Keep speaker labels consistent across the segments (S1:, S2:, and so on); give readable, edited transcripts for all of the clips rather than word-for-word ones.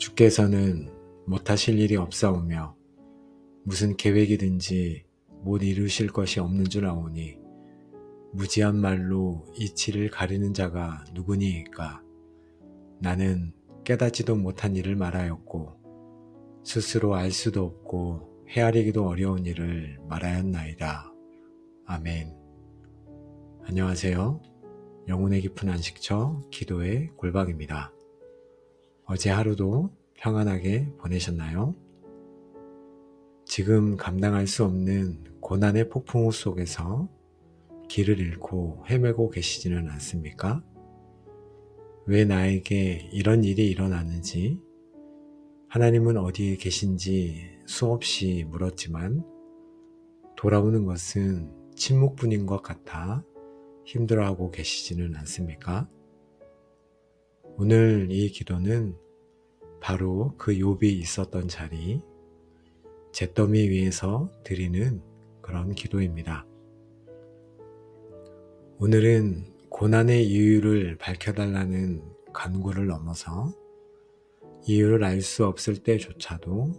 S1: 주께서는 못하실 일이 없사오며 무슨 계획이든지 못 이루실 것이 없는 줄 아오니 무지한 말로 이치를 가리는 자가 누구니이까. 나는 깨닫지도 못한 일을 말하였고 스스로 알 수도 없고 헤아리기도 어려운 일을 말하였나이다. 아멘. 안녕하세요. 영혼의 깊은 안식처 기도의 골방입니다. 어제 하루도 평안하게 보내셨나요? 지금 감당할 수 없는 고난의 폭풍우 속에서 길을 잃고 헤매고 계시지는 않습니까? 왜 나에게 이런 일이 일어나는지, 하나님은 어디에 계신지 수없이 물었지만 돌아오는 것은 침묵뿐인 것 같아 힘들어하고 계시지는 않습니까? 오늘 이 기도는 바로 그 욥이 있었던 자리, 잿더미 위에서 드리는 그런 기도입니다. 오늘은 고난의 이유를 밝혀달라는 간구를 넘어서 이유를 알 수 없을 때조차도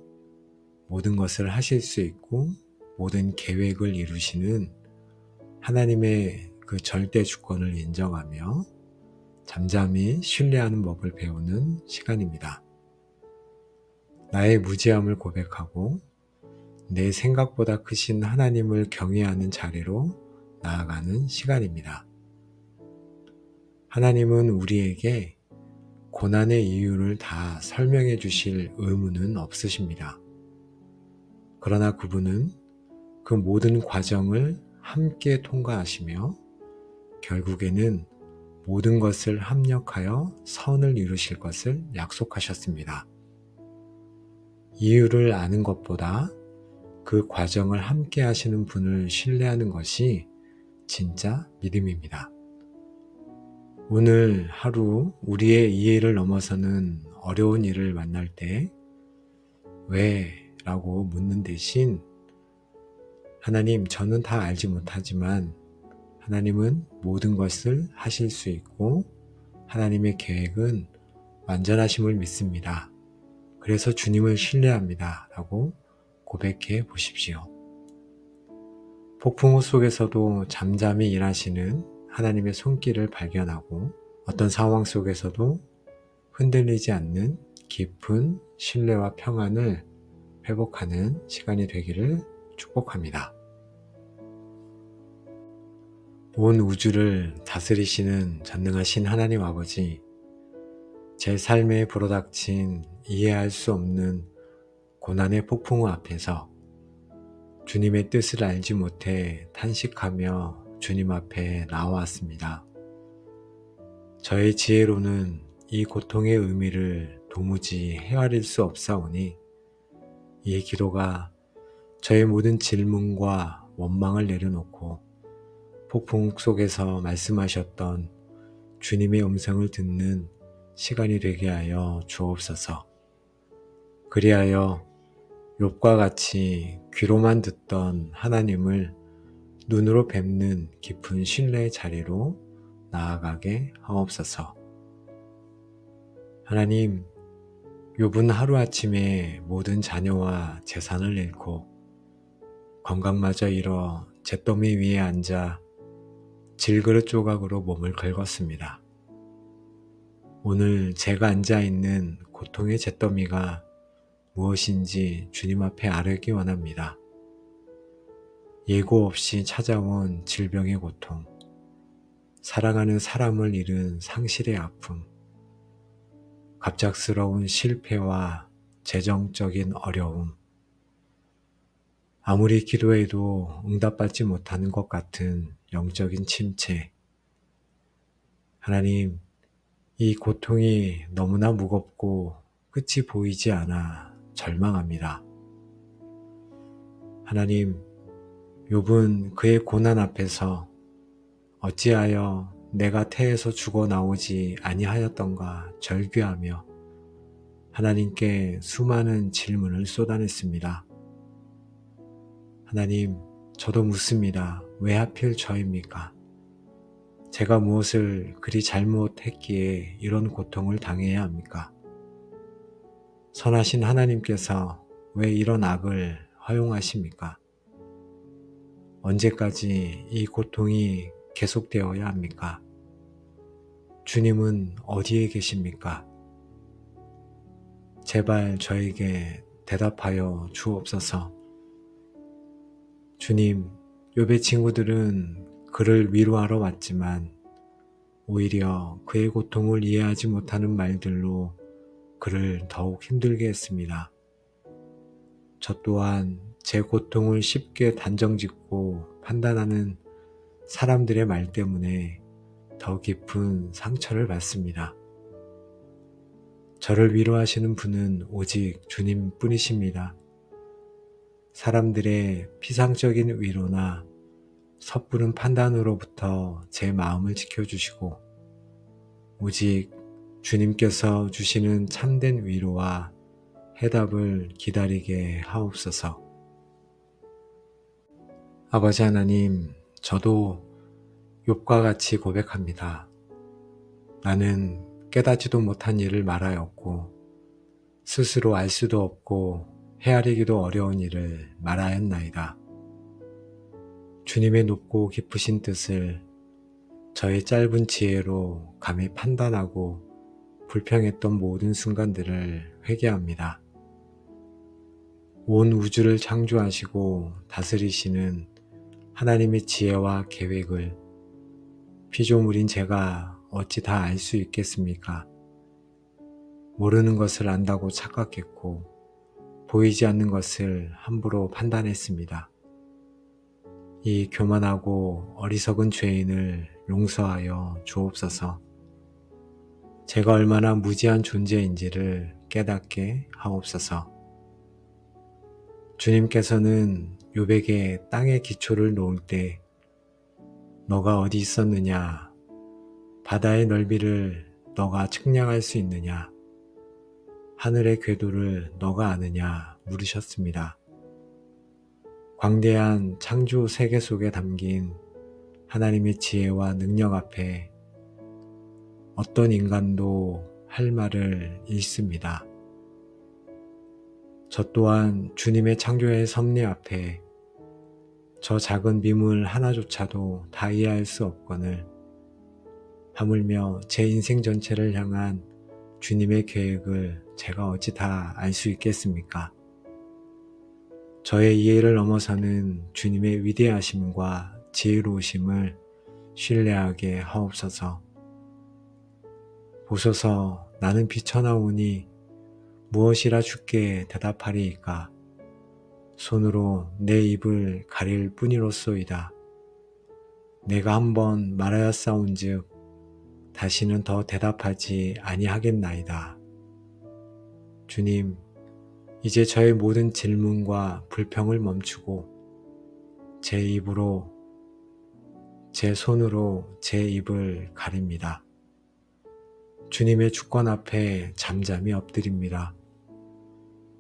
S1: 모든 것을 하실 수 있고 모든 계획을 이루시는 하나님의 그 절대 주권을 인정하며 잠잠히 신뢰하는 법을 배우는 시간입니다. 나의 무지함을 고백하고 내 생각보다 크신 하나님을 경외하는 자리로 나아가는 시간입니다. 하나님은 우리에게 고난의 이유를 다 설명해 주실 의무는 없으십니다. 그러나 그분은 그 모든 과정을 함께 통과하시며 결국에는 모든 것을 합력하여 선을 이루실 것을 약속하셨습니다. 이유를 아는 것보다 그 과정을 함께 하시는 분을 신뢰하는 것이 진짜 믿음입니다. 오늘 하루 우리의 이해를 넘어서는 어려운 일을 만날 때 왜? 라고 묻는 대신 하나님, 저는 다 알지 못하지만 하나님은 모든 것을 하실 수 있고 하나님의 계획은 완전하심을 믿습니다. 그래서 주님을 신뢰합니다. 라고 고백해 보십시오. 폭풍우 속에서도 잠잠히 일하시는 하나님의 손길을 발견하고 어떤 상황 속에서도 흔들리지 않는 깊은 신뢰와 평안을 회복하는 시간이 되기를 축복합니다. 온 우주를 다스리시는 전능하신 하나님 아버지, 제 삶에 불어닥친 이해할 수 없는 고난의 폭풍우 앞에서 주님의 뜻을 알지 못해 탄식하며 주님 앞에 나와왔습니다. 저의 지혜로는 이 고통의 의미를 도무지 헤아릴 수 없사오니 이 기도가 저의 모든 질문과 원망을 내려놓고 폭풍 속에서 말씀하셨던 주님의 음성을 듣는 시간이 되게 하여 주옵소서. 그리하여 욥과 같이 귀로만 듣던 하나님을 눈으로 뵙는 깊은 신뢰의 자리로 나아가게 하옵소서. 하나님, 욥은 하루아침에 모든 자녀와 재산을 잃고 건강마저 잃어 잿더미 위에 앉아 질그릇 조각으로 몸을 긁었습니다. 오늘 제가 앉아있는 고통의 잿더미가 무엇인지 주님 앞에 아뢰기 원합니다. 예고 없이 찾아온 질병의 고통, 사랑하는 사람을 잃은 상실의 아픔, 갑작스러운 실패와 재정적인 어려움, 아무리 기도해도 응답받지 못하는 것 같은 영적인 침체. 하나님, 이 고통이 너무나 무겁고 끝이 보이지 않아 절망합니다. 하나님, 욥은 그의 고난 앞에서 어찌하여 내가 태에서 죽어 나오지 아니하였던가 절규하며 하나님께 수많은 질문을 쏟아냈습니다. 하나님, 저도 묻습니다. 왜 하필 저입니까? 제가 무엇을 그리 잘못했기에 이런 고통을 당해야 합니까? 선하신 하나님께서 왜 이런 악을 허용하십니까? 언제까지 이 고통이 계속되어야 합니까? 주님은 어디에 계십니까? 제발 저에게 대답하여 주옵소서. 주님, 욥의 친구들은 그를 위로하러 왔지만 오히려 그의 고통을 이해하지 못하는 말들로 그를 더욱 힘들게 했습니다. 저 또한 제 고통을 쉽게 단정짓고 판단하는 사람들의 말 때문에 더 깊은 상처를 받습니다. 저를 위로하시는 분은 오직 주님 뿐이십니다. 사람들의 피상적인 위로나 섣부른 판단으로부터 제 마음을 지켜주시고 오직 주님께서 주시는 참된 위로와 해답을 기다리게 하옵소서. 아버지 하나님, 저도 욥과 같이 고백합니다. 나는 깨닫지도 못한 일을 말하였고 스스로 알 수도 없고 헤아리기도 어려운 일을 말하였나이다. 주님의 높고 깊으신 뜻을 저의 짧은 지혜로 감히 판단하고 불평했던 모든 순간들을 회개합니다. 온 우주를 창조하시고 다스리시는 하나님의 지혜와 계획을 피조물인 제가 어찌 다 알 수 있겠습니까? 모르는 것을 안다고 착각했고 보이지 않는 것을 함부로 판단했습니다. 이 교만하고 어리석은 죄인을 용서하여 주옵소서. 제가 얼마나 무지한 존재인지를 깨닫게 하옵소서. 주님께서는 욥에게 땅의 기초를 놓을 때 너가 어디 있었느냐? 바다의 넓이를 너가 측량할 수 있느냐? 하늘의 궤도를 너가 아느냐? 물으셨습니다. 광대한 창조 세계 속에 담긴 하나님의 지혜와 능력 앞에 어떤 인간도 할 말을 잃습니다. 저 또한 주님의 창조의 섭리 앞에 저 작은 미물 하나조차도 다 이해할 수 없거늘 하물며 제 인생 전체를 향한 주님의 계획을 제가 어찌 다 알 수 있겠습니까? 저의 이해를 넘어서는 주님의 위대하심과 지혜로우심을 신뢰하게 하옵소서. 보소서, 나는 비천하오니 무엇이라 주께 대답하리이까? 손으로 내 입을 가릴 뿐이로소이다. 내가 한번 말하였사온즉 다시는 더 대답하지 아니하겠나이다. 주님, 이제 저의 모든 질문과 불평을 멈추고 제 입으로, 제 손으로 제 입을 가립니다. 주님의 주권 앞에 잠잠히 엎드립니다.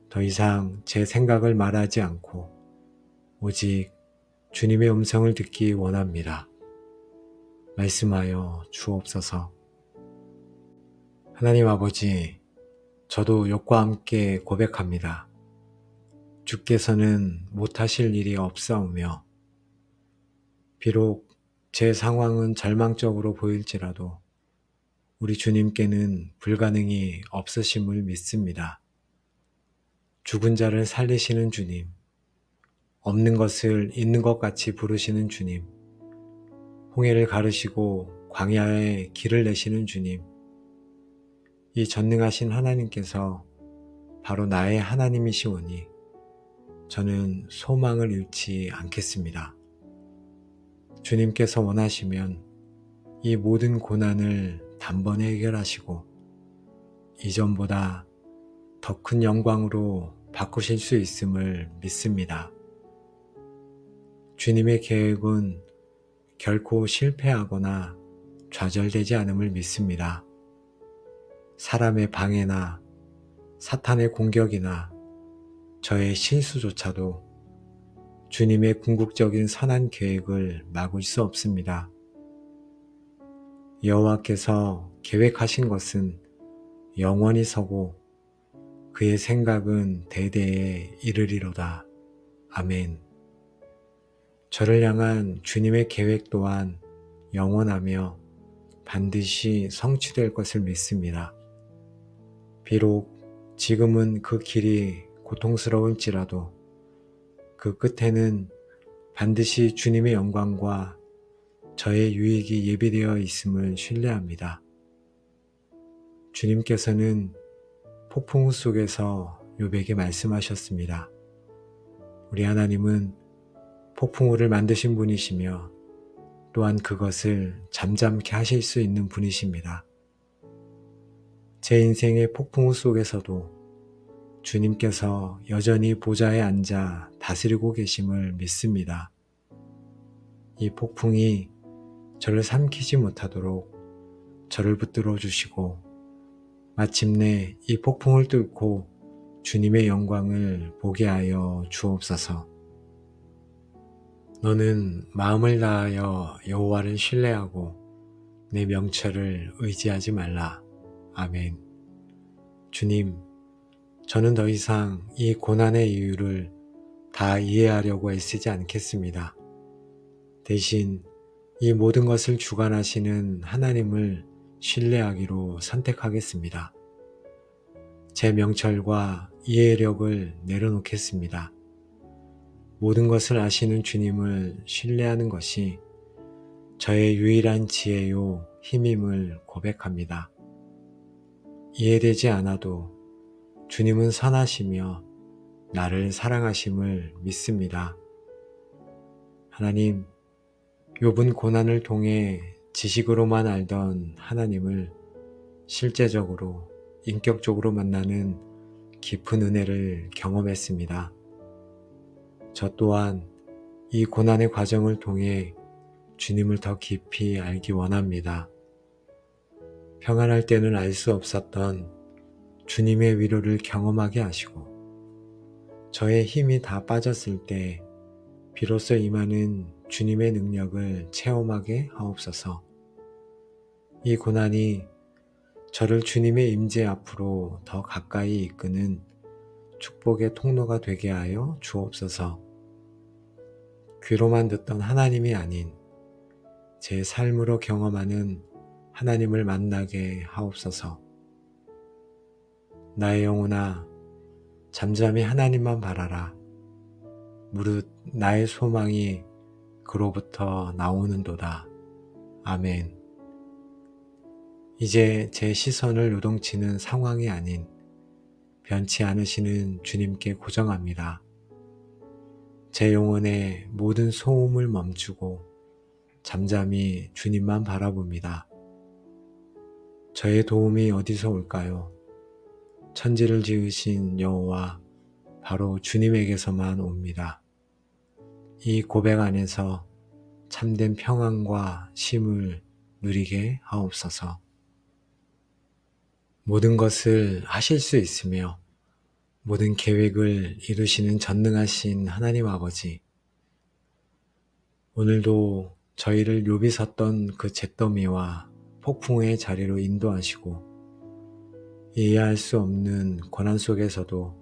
S1: 더 이상 제 생각을 말하지 않고 오직 주님의 음성을 듣기 원합니다. 말씀하여 주옵소서. 하나님 아버지, 저도 욥과 함께 고백합니다. 주께서는 못하실 일이 없사오며 비록 제 상황은 절망적으로 보일지라도 우리 주님께는 불가능이 없으심을 믿습니다. 죽은 자를 살리시는 주님, 없는 것을 있는 것 같이 부르시는 주님, 홍해를 가르시고 광야에 길을 내시는 주님, 이 전능하신 하나님께서 바로 나의 하나님이시오니 저는 소망을 잃지 않겠습니다. 주님께서 원하시면 이 모든 고난을 단번에 해결하시고 이전보다 더 큰 영광으로 바꾸실 수 있음을 믿습니다. 주님의 계획은 결코 실패하거나 좌절되지 않음을 믿습니다. 사람의 방해나 사탄의 공격이나 저의 실수조차도 주님의 궁극적인 선한 계획을 막을 수 없습니다. 여호와께서 계획하신 것은 영원히 서고 그의 생각은 대대에 이르리로다. 아멘. 저를 향한 주님의 계획 또한 영원하며 반드시 성취될 것을 믿습니다. 비록 지금은 그 길이 고통스러울지라도 그 끝에는 반드시 주님의 영광과 저의 유익이 예비되어 있음을 신뢰합니다. 주님께서는 폭풍 속에서 욥에게 말씀하셨습니다. 우리 하나님은 폭풍우를 만드신 분이시며 또한 그것을 잠잠케 하실 수 있는 분이십니다. 제 인생의 폭풍우 속에서도 주님께서 여전히 보좌에 앉아 다스리고 계심을 믿습니다. 이 폭풍이 저를 삼키지 못하도록 저를 붙들어 주시고 마침내 이 폭풍을 뚫고 주님의 영광을 보게 하여 주옵소서. 너는 마음을 다하여 여호와를 신뢰하고 내 명철을 의지하지 말라. 아멘. 주님, 저는 더 이상 이 고난의 이유를 다 이해하려고 애쓰지 않겠습니다. 대신 이 모든 것을 주관하시는 하나님을 신뢰하기로 선택하겠습니다. 제 명철과 이해력을 내려놓겠습니다. 모든 것을 아시는 주님을 신뢰하는 것이 저의 유일한 지혜요 힘임을 고백합니다. 이해되지 않아도 주님은 선하시며 나를 사랑하심을 믿습니다. 하나님, 욥은 고난을 통해 지식으로만 알던 하나님을 실제적으로 인격적으로 만나는 깊은 은혜를 경험했습니다. 저 또한 이 고난의 과정을 통해 주님을 더 깊이 알기 원합니다. 평안할 때는 알 수 없었던 주님의 위로를 경험하게 하시고 저의 힘이 다 빠졌을 때 비로소 임하는 주님의 능력을 체험하게 하옵소서. 이 고난이 저를 주님의 임재 앞으로 더 가까이 이끄는 축복의 통로가 되게 하여 주옵소서. 귀로만 듣던 하나님이 아닌 제 삶으로 경험하는 하나님을 만나게 하옵소서. 나의 영혼아, 잠잠히 하나님만 바라라. 무릇 나의 소망이 그로부터 나오는도다. 아멘. 이제 제 시선을 요동치는 상황이 아닌 변치 않으시는 주님께 고정합니다. 제 영혼의 모든 소음을 멈추고 잠잠히 주님만 바라봅니다. 저의 도움이 어디서 올까요? 천지를 지으신 여호와 바로 주님에게서만 옵니다. 이 고백 안에서 참된 평안과 쉼을 누리게 하옵소서. 모든 것을 하실 수 있으며 모든 계획을 이루시는 전능하신 하나님 아버지, 오늘도 저희를 욥이 섰던 그 잿더미와 폭풍의 자리로 인도하시고 이해할 수 없는 고난 속에서도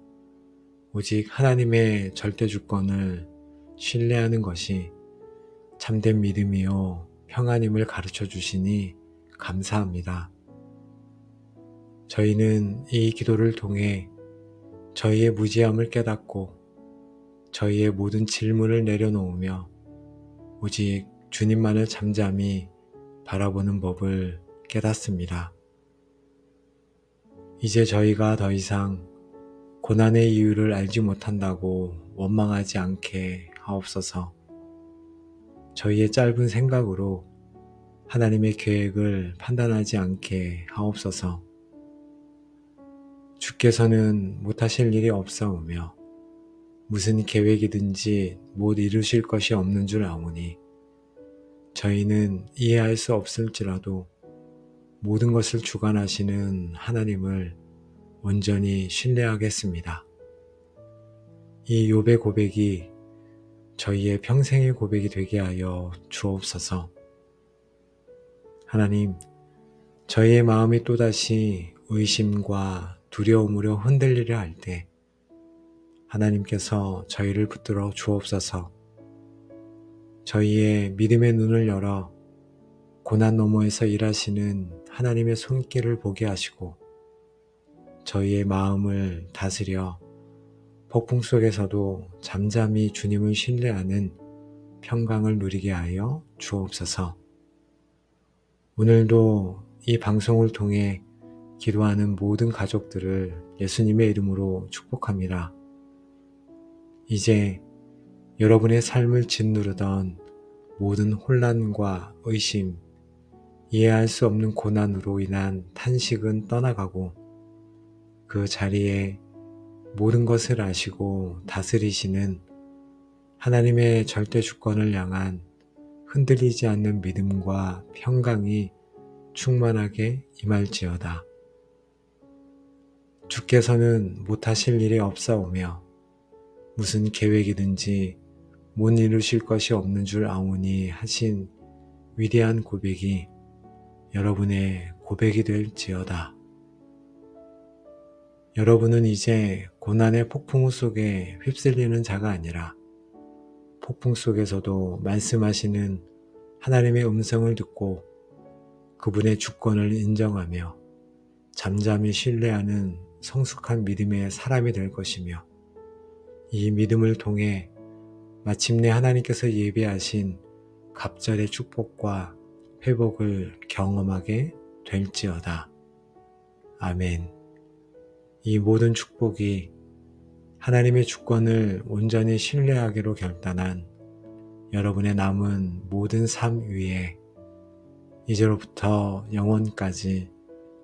S1: 오직 하나님의 절대 주권을 신뢰하는 것이 참된 믿음이요 평안임을 가르쳐 주시니 감사합니다. 저희는 이 기도를 통해 저희의 무지함을 깨닫고 저희의 모든 질문을 내려놓으며 오직 주님만을 잠잠히 바라보는 법을 깨닫습니다. 이제 저희가 더 이상 고난의 이유를 알지 못한다고 원망하지 않게 하옵소서. 저희의 짧은 생각으로 하나님의 계획을 판단하지 않게 하옵소서. 주께서는 못하실 일이 없사오며 무슨 계획이든지 못 이루실 것이 없는 줄 아오니 저희는 이해할 수 없을지라도 모든 것을 주관하시는 하나님을 온전히 신뢰하겠습니다. 이 욥의 고백이 저희의 평생의 고백이 되게 하여 주옵소서. 하나님, 저희의 마음이 또다시 의심과 두려움으로 흔들리려 할 때 하나님께서 저희를 붙들어 주옵소서. 저희의 믿음의 눈을 열어 고난 너머에서 일하시는 하나님의 손길을 보게 하시고 저희의 마음을 다스려 폭풍 속에서도 잠잠히 주님을 신뢰하는 평강을 누리게 하여 주옵소서. 오늘도 이 방송을 통해 기도하는 모든 가족들을 예수님의 이름으로 축복합니다. 이제 여러분의 삶을 짓누르던 모든 혼란과 의심, 이해할 수 없는 고난으로 인한 탄식은 떠나가고 그 자리에 모든 것을 아시고 다스리시는 하나님의 절대 주권을 향한 흔들리지 않는 믿음과 평강이 충만하게 임할지어다. 주께서는 못하실 일이 없사오며 무슨 계획이든지 못 이루실 것이 없는 줄 아오니 하신 위대한 고백이 여러분의 고백이 될지어다. 여러분은 이제 고난의 폭풍우 속에 휩쓸리는 자가 아니라 폭풍 속에서도 말씀하시는 하나님의 음성을 듣고 그분의 주권을 인정하며 잠잠히 신뢰하는 성숙한 믿음의 사람이 될 것이며 이 믿음을 통해 마침내 하나님께서 예비하신 갑절의 축복과 회복을 경험하게 될지어다. 아멘. 이 모든 축복이 하나님의 주권을 온전히 신뢰하기로 결단한 여러분의 남은 모든 삶 위에 이제로부터 영원까지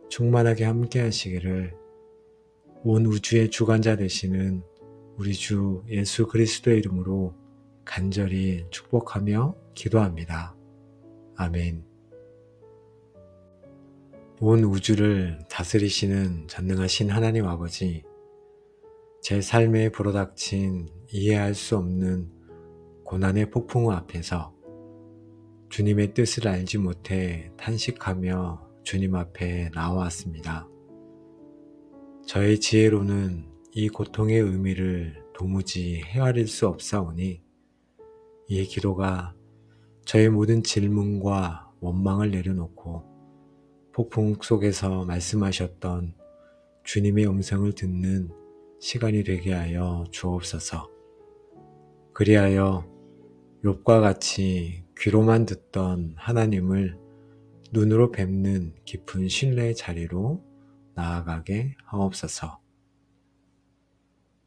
S1: 충만하게 함께 하시기를 온 우주의 주관자 되시는 우리 주 예수 그리스도의 이름으로 간절히 축복하며 기도합니다. 아멘. 온 우주를 다스리시는 전능하신 하나님 아버지, 제 삶에 불어닥친 이해할 수 없는 고난의 폭풍우 앞에서 주님의 뜻을 알지 못해 탄식하며 주님 앞에 나와왔습니다. 저의 지혜로는 이 고통의 의미를 도무지 헤아릴 수 없사오니 이 기도가 저의 모든 질문과 원망을 내려놓고 폭풍 속에서 말씀하셨던 주님의 음성을 듣는 시간이 되게 하여 주옵소서. 그리하여 욥과 같이 귀로만 듣던 하나님을 눈으로 뵙는 깊은 신뢰의 자리로 나아가게 하옵소서.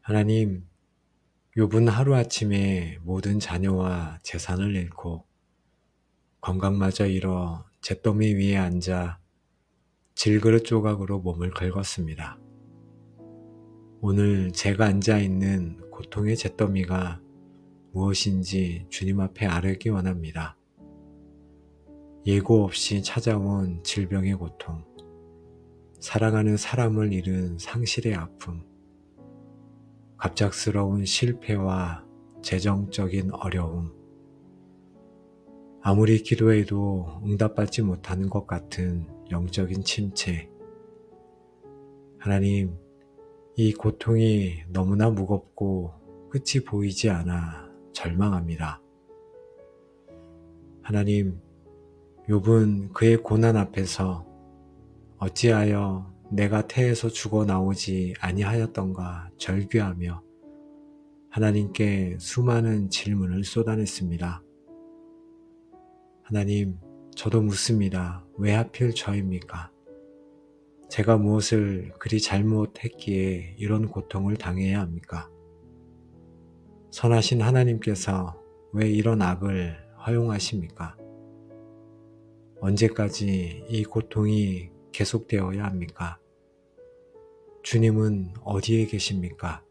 S1: 하나님, 욥은 하루아침에 모든 자녀와 재산을 잃고 건강마저 잃어 잿더미 위에 앉아 질그릇 조각으로 몸을 긁었습니다. 오늘 제가 앉아있는 고통의 잿더미가 무엇인지 주님 앞에 아뢰기 원합니다. 예고 없이 찾아온 질병의 고통, 사랑하는 사람을 잃은 상실의 아픔, 갑작스러운 실패와 재정적인 어려움, 아무리 기도해도 응답받지 못하는 것 같은 영적인 침체. 하나님, 이 고통이 너무나 무겁고 끝이 보이지 않아 절망합니다. 하나님, 욥은 그의 고난 앞에서 어찌하여 내가 태에서 죽어 나오지 아니하였던가 절규하며 하나님께 수많은 질문을 쏟아냈습니다. 하나님, 저도 묻습니다. 왜 하필 저입니까? 제가 무엇을 그리 잘못했기에 이런 고통을 당해야 합니까? 선하신 하나님께서 왜 이런 악을 허용하십니까? 언제까지 이 고통이 계속되어야 합니까? 주님은 어디에 계십니까?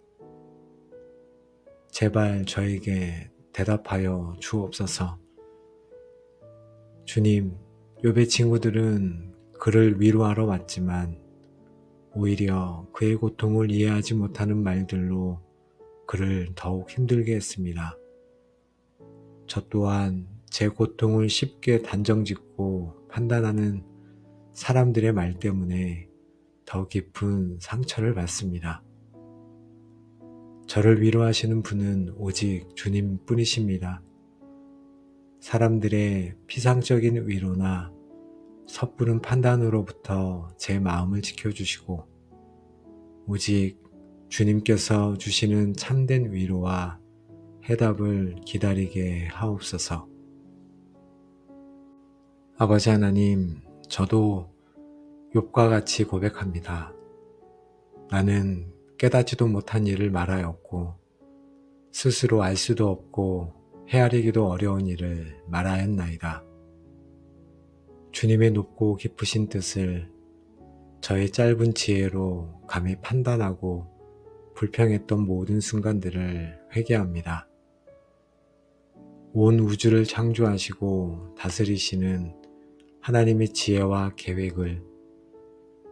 S1: 제발 저에게 대답하여 주옵소서. 주님, 욥의 친구들은 그를 위로하러 왔지만 오히려 그의 고통을 이해하지 못하는 말들로 그를 더욱 힘들게 했습니다. 저 또한 제 고통을 쉽게 단정짓고 판단하는 사람들의 말 때문에 더 깊은 상처를 받습니다. 저를 위로하시는 분은 오직 주님뿐이십니다. 사람들의 피상적인 위로나 섣부른 판단으로부터 제 마음을 지켜주시고 오직 주님께서 주시는 참된 위로와 해답을 기다리게 하옵소서. 아버지 하나님, 저도 욥과 같이 고백합니다. 나는 깨닫지도 못한 일을 말하였고 스스로 알 수도 없고 헤아리기도 어려운 일을 말하였나이다. 주님의 높고 깊으신 뜻을 저의 짧은 지혜로 감히 판단하고 불평했던 모든 순간들을 회개합니다. 온 우주를 창조하시고 다스리시는 하나님의 지혜와 계획을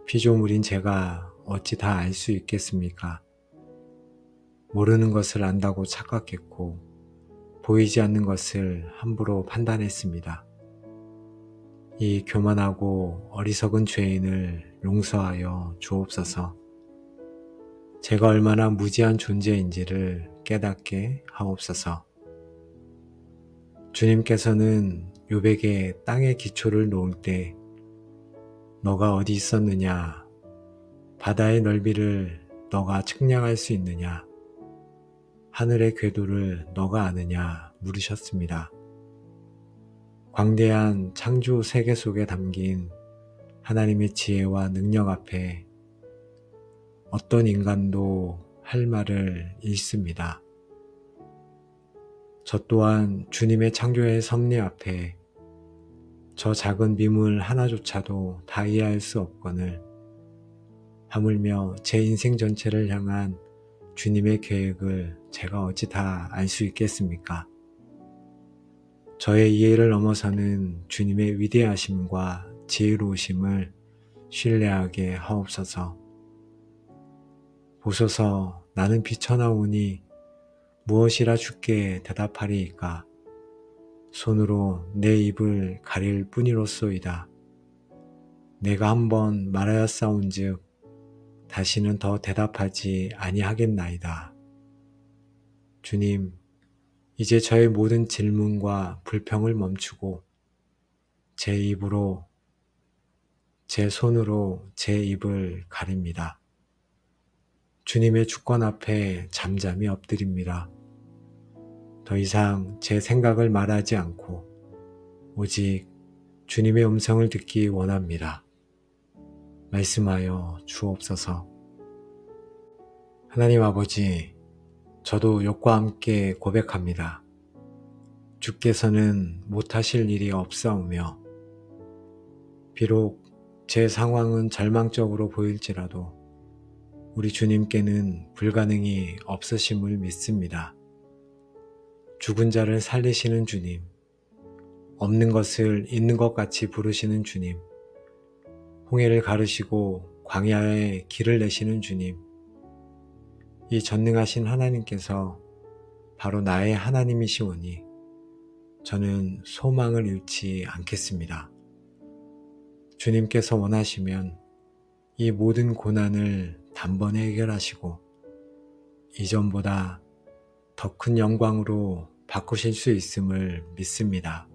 S1: 피조물인 제가 어찌 다 알 수 있겠습니까? 모르는 것을 안다고 착각했고 보이지 않는 것을 함부로 판단했습니다. 이 교만하고 어리석은 죄인을 용서하여 주옵소서. 제가 얼마나 무지한 존재인지를 깨닫게 하옵소서. 주님께서는 욥에게 땅의 기초를 놓을 때 너가 어디 있었느냐? 바다의 넓이를 너가 측량할 수 있느냐? 하늘의 궤도를 너가 아느냐? 물으셨습니다. 광대한 창조 세계 속에 담긴 하나님의 지혜와 능력 앞에 어떤 인간도 할 말을 잃습니다. 저 또한 주님의 창조의 섭리 앞에 저 작은 미물 하나조차도 다 이해할 수 없거늘 하물며 제 인생 전체를 향한 주님의 계획을 제가 어찌 다 알 수 있겠습니까? 저의 이해를 넘어서는 주님의 위대하심과 지혜로우심을 신뢰하게 하옵소서. 보소서, 나는 비천하오니 무엇이라 주께 대답하리이까? 손으로 내 입을 가릴 뿐이로소이다. 내가 한번 말하였사온즉 다시는 더 대답하지 아니하겠나이다. 주님, 이제 저의 모든 질문과 불평을 멈추고 제 입으로, 제 손으로 제 입을 가립니다. 주님의 주권 앞에 잠잠히 엎드립니다. 더 이상 제 생각을 말하지 않고 오직 주님의 음성을 듣기 원합니다. 말씀하여 주옵소서. 하나님 아버지, 저도 욥과 함께 고백합니다. 주께서는 못하실 일이 없사오며 비록 제 상황은 절망적으로 보일지라도 우리 주님께는 불가능이 없으심을 믿습니다. 죽은 자를 살리시는 주님, 없는 것을 있는 것 같이 부르시는 주님, 홍해를 가르시고 광야에 길을 내시는 주님, 이 전능하신 하나님께서 바로 나의 하나님이시오니 저는 소망을 잃지 않겠습니다. 주님께서 원하시면 이 모든 고난을 단번에 해결하시고 이전보다 더 큰 영광으로 바꾸실 수 있음을 믿습니다.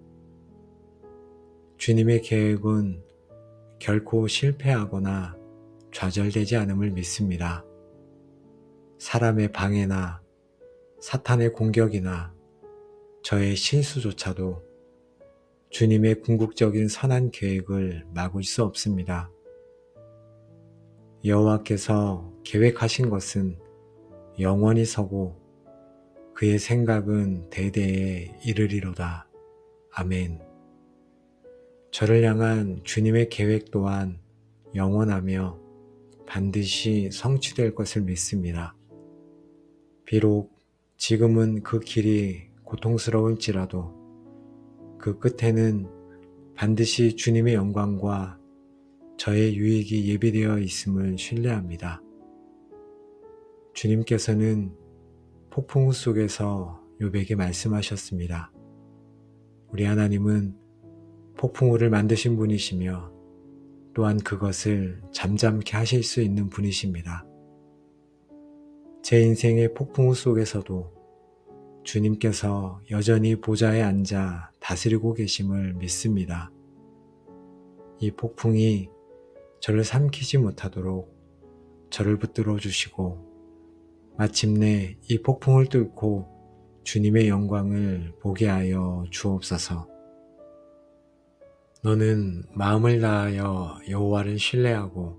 S1: 주님의 계획은 결코 실패하거나 좌절되지 않음을 믿습니다. 사람의 방해나 사탄의 공격이나 저의 실수조차도 주님의 궁극적인 선한 계획을 막을 수 없습니다. 여호와께서 계획하신 것은 영원히 서고 그의 생각은 대대에 이르리로다. 아멘. 저를 향한 주님의 계획 또한 영원하며 반드시 성취될 것을 믿습니다. 비록 지금은 그 길이 고통스러울지라도 그 끝에는 반드시 주님의 영광과 저의 유익이 예비되어 있음을 신뢰합니다. 주님께서는 폭풍우 속에서 욥에게 말씀하셨습니다. 우리 하나님은 폭풍우를 만드신 분이시며 또한 그것을 잠잠케 하실 수 있는 분이십니다. 제 인생의 폭풍우 속에서도 주님께서 여전히 보좌에 앉아 다스리고 계심을 믿습니다. 이 폭풍이 저를 삼키지 못하도록 저를 붙들어 주시고 마침내 이 폭풍을 뚫고 주님의 영광을 보게 하여 주옵소서. 너는 마음을 다하여 여호와를 신뢰하고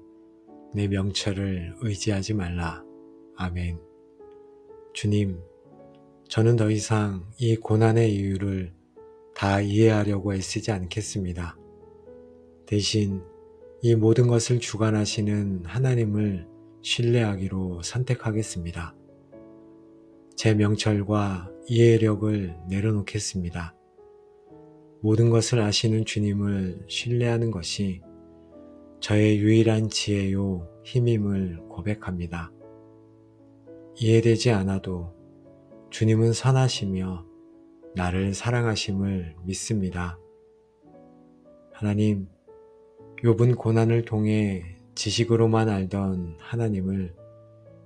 S1: 내 명철을 의지하지 말라. 아멘. 주님, 저는 더 이상 이 고난의 이유를 다 이해하려고 애쓰지 않겠습니다. 대신 이 모든 것을 주관하시는 하나님을 신뢰하기로 선택하겠습니다. 제 명철과 이해력을 내려놓겠습니다. 모든 것을 아시는 주님을 신뢰하는 것이 저의 유일한 지혜요 힘임을 고백합니다. 이해되지 않아도 주님은 선하시며 나를 사랑하심을 믿습니다. 하나님, 욥은 고난을 통해 지식으로만 알던 하나님을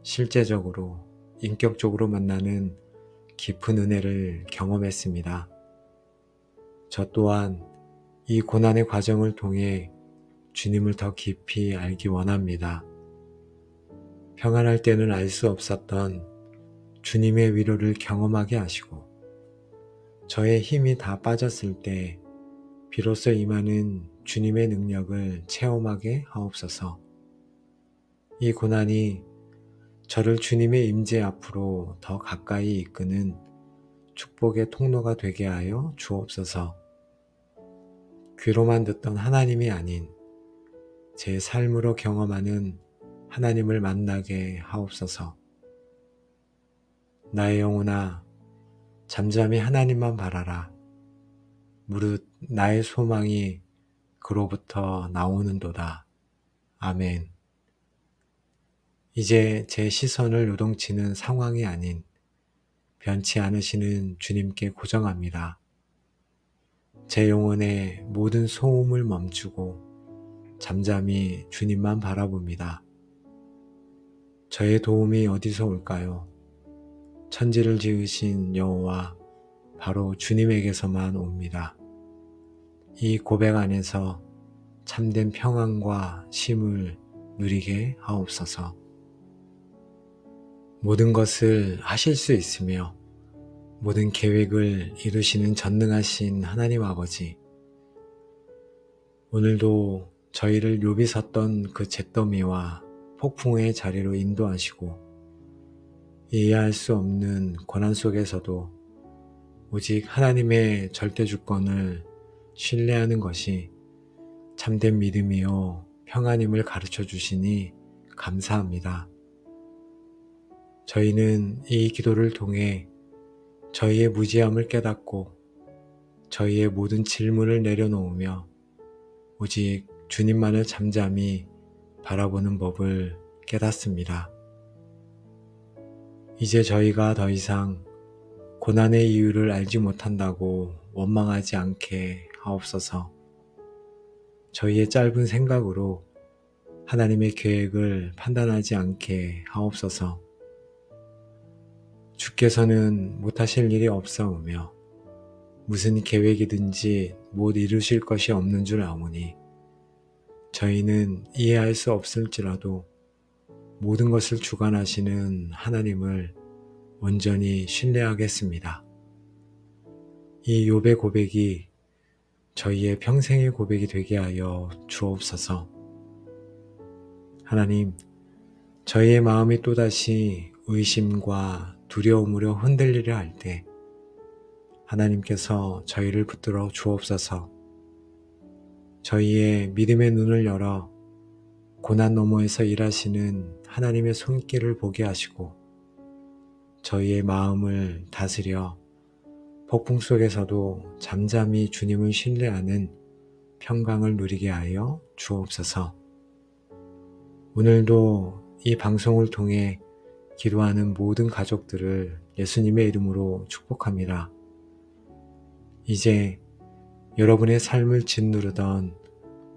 S1: 실제적으로 인격적으로 만나는 깊은 은혜를 경험했습니다. 저 또한 이 고난의 과정을 통해 주님을 더 깊이 알기 원합니다. 평안할 때는 알 수 없었던 주님의 위로를 경험하게 하시고 저의 힘이 다 빠졌을 때 비로소 임하는 주님의 능력을 체험하게 하옵소서. 이 고난이 저를 주님의 임재 앞으로 더 가까이 이끄는 축복의 통로가 되게 하여 주옵소서. 귀로만 듣던 하나님이 아닌 제 삶으로 경험하는 하나님을 만나게 하옵소서. 나의 영혼아, 잠잠히 하나님만 바라라. 무릇 나의 소망이 그로부터 나오는도다. 아멘. 이제 제 시선을 요동치는 상황이 아닌 변치 않으시는 주님께 고정합니다. 제 영혼의 모든 소음을 멈추고 잠잠히 주님만 바라봅니다. 저의 도움이 어디서 올까요? 천지를 지으신 여호와 바로 주님에게서만 옵니다. 이 고백 안에서 참된 평안과 쉼을 누리게 하옵소서. 모든 것을 하실 수 있으며 모든 계획을 이루시는 전능하신 하나님 아버지, 오늘도 저희를 욥이 섰던 그 잿더미와 폭풍의 자리로 인도하시고 이해할 수 없는 고난 속에서도 오직 하나님의 절대 주권을 신뢰하는 것이 참된 믿음이요 평안임을 가르쳐 주시니 감사합니다. 저희는 이 기도를 통해 저희의 무지함을 깨닫고 저희의 모든 질문을 내려놓으며 오직 주님만을 잠잠히 바라보는 법을 깨닫습니다. 이제 저희가 더 이상 고난의 이유를 알지 못한다고 원망하지 않게 하옵소서. 저희의 짧은 생각으로 하나님의 계획을 판단하지 않게 하옵소서. 주께서는 못하실 일이 없사오며 무슨 계획이든지 못 이루실 것이 없는 줄 아오니 저희는 이해할 수 없을지라도 모든 것을 주관하시는 하나님을 온전히 신뢰하겠습니다. 이 욥의 고백이 저희의 평생의 고백이 되게 하여 주옵소서. 하나님, 저희의 마음이 또다시 의심과 두려움으로 흔들리려 할 때 하나님께서 저희를 붙들어 주옵소서. 저희의 믿음의 눈을 열어 고난 너머에서 일하시는 하나님의 손길을 보게 하시고 저희의 마음을 다스려 폭풍 속에서도 잠잠히 주님을 신뢰하는 평강을 누리게 하여 주옵소서. 오늘도 이 방송을 통해 기도하는 모든 가족들을 예수님의 이름으로 축복합니다. 이제 여러분의 삶을 짓누르던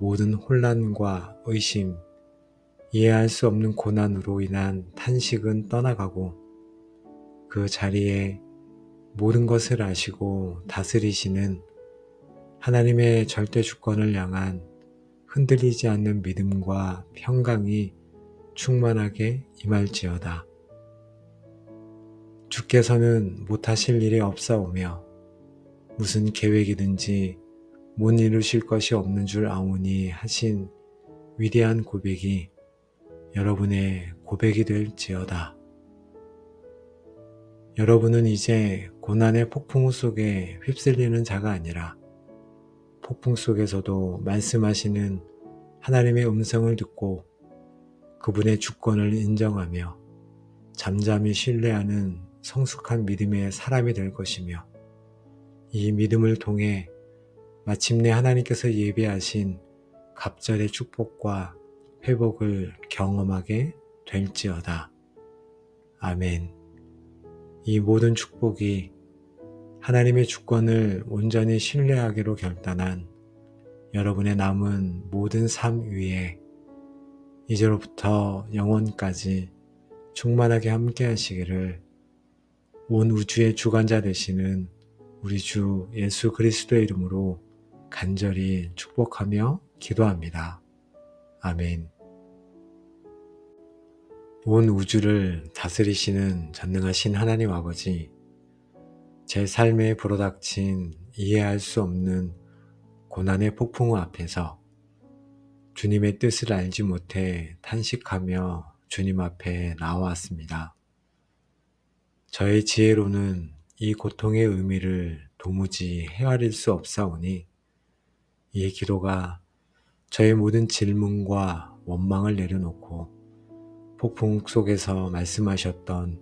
S1: 모든 혼란과 의심, 이해할 수 없는 고난으로 인한 탄식은 떠나가고 그 자리에 모든 것을 아시고 다스리시는 하나님의 절대 주권을 향한 흔들리지 않는 믿음과 평강이 충만하게 임할지어다. 주께서는 못하실 일이 없사오며 무슨 계획이든지 못 이루실 것이 없는 줄 아오니 하신 위대한 고백이 여러분의 고백이 될지어다. 여러분은 이제 고난의 폭풍우 속에 휩쓸리는 자가 아니라 폭풍 속에서도 말씀하시는 하나님의 음성을 듣고 그분의 주권을 인정하며 잠잠히 신뢰하는 성숙한 믿음의 사람이 될 것이며 이 믿음을 통해 마침내 하나님께서 예비하신 갑절의 축복과 회복을 경험하게 될지어다. 아멘. 이 모든 축복이 하나님의 주권을 온전히 신뢰하기로 결단한 여러분의 남은 모든 삶 위에 이제로부터 영원까지 충만하게 함께 하시기를 온 우주의 주관자 되시는 우리 주 예수 그리스도의 이름으로 간절히 축복하며 기도합니다. 아멘. 온 우주를 다스리시는 전능하신 하나님 아버지, 제 삶에 불어닥친 이해할 수 없는 고난의 폭풍우 앞에서 주님의 뜻을 알지 못해 탄식하며 주님 앞에 나와왔습니다. 저의 지혜로는 이 고통의 의미를 도무지 헤아릴 수 없사오니 이 기도가 저의 모든 질문과 원망을 내려놓고 폭풍 속에서 말씀하셨던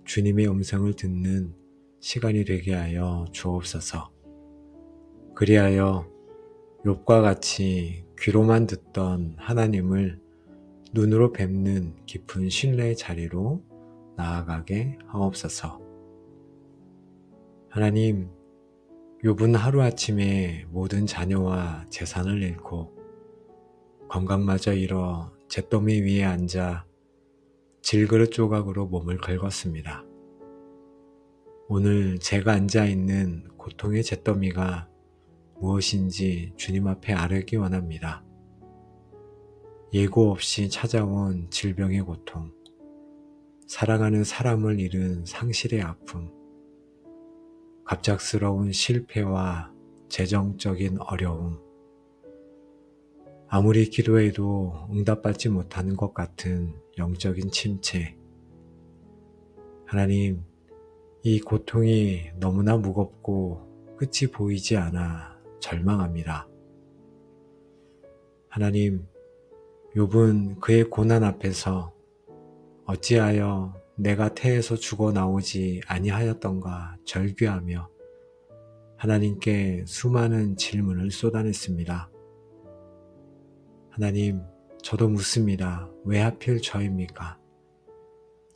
S1: 주님의 음성을 듣는 시간이 되게 하여 주옵소서. 그리하여 욥과 같이 귀로만 듣던 하나님을 눈으로 뵙는 깊은 신뢰의 자리로 나아가게 하옵소서. 하나님, 욥은 하루아침에 모든 자녀와 재산을 잃고 건강마저 잃어 잿더미 위에 앉아 질그릇 조각으로 몸을 긁었습니다. 오늘 제가 앉아있는 고통의 잿더미가 무엇인지 주님 앞에 아뢰기 원합니다. 예고 없이 찾아온 질병의 고통, 사랑하는 사람을 잃은 상실의 아픔, 갑작스러운 실패와 재정적인 어려움, 아무리 기도해도 응답받지 못하는 것 같은 영적인 침체. 하나님, 이 고통이 너무나 무겁고 끝이 보이지 않아 절망합니다. 하나님, 욥은 그의 고난 앞에서 어찌하여 내가 태에서 죽어 나오지 아니하였던가 절규하며 하나님께 수많은 질문을 쏟아냈습니다. 하나님, 저도 묻습니다. 왜 하필 저입니까?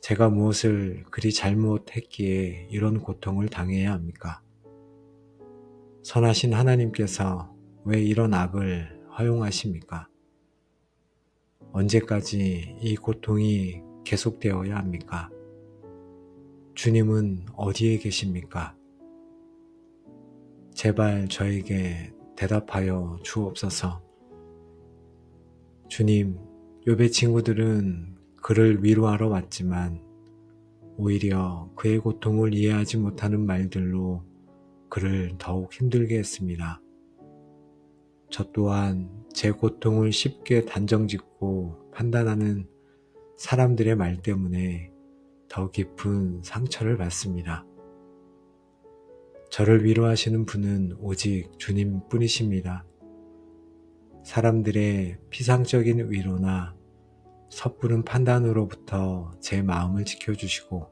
S1: 제가 무엇을 그리 잘못했기에 이런 고통을 당해야 합니까? 선하신 하나님께서 왜 이런 악을 허용하십니까? 언제까지 이 고통이 계속되어야 합니까? 주님은 어디에 계십니까? 제발 저에게 대답하여 주옵소서. 주님, 욥의 친구들은 그를 위로하러 왔지만 오히려 그의 고통을 이해하지 못하는 말들로 그를 더욱 힘들게 했습니다. 저 또한 제 고통을 쉽게 단정짓고 판단하는 사람들의 말 때문에 더 깊은 상처를 받습니다. 저를 위로하시는 분은 오직 주님 뿐이십니다. 사람들의 피상적인 위로나 섣부른 판단으로부터 제 마음을 지켜주시고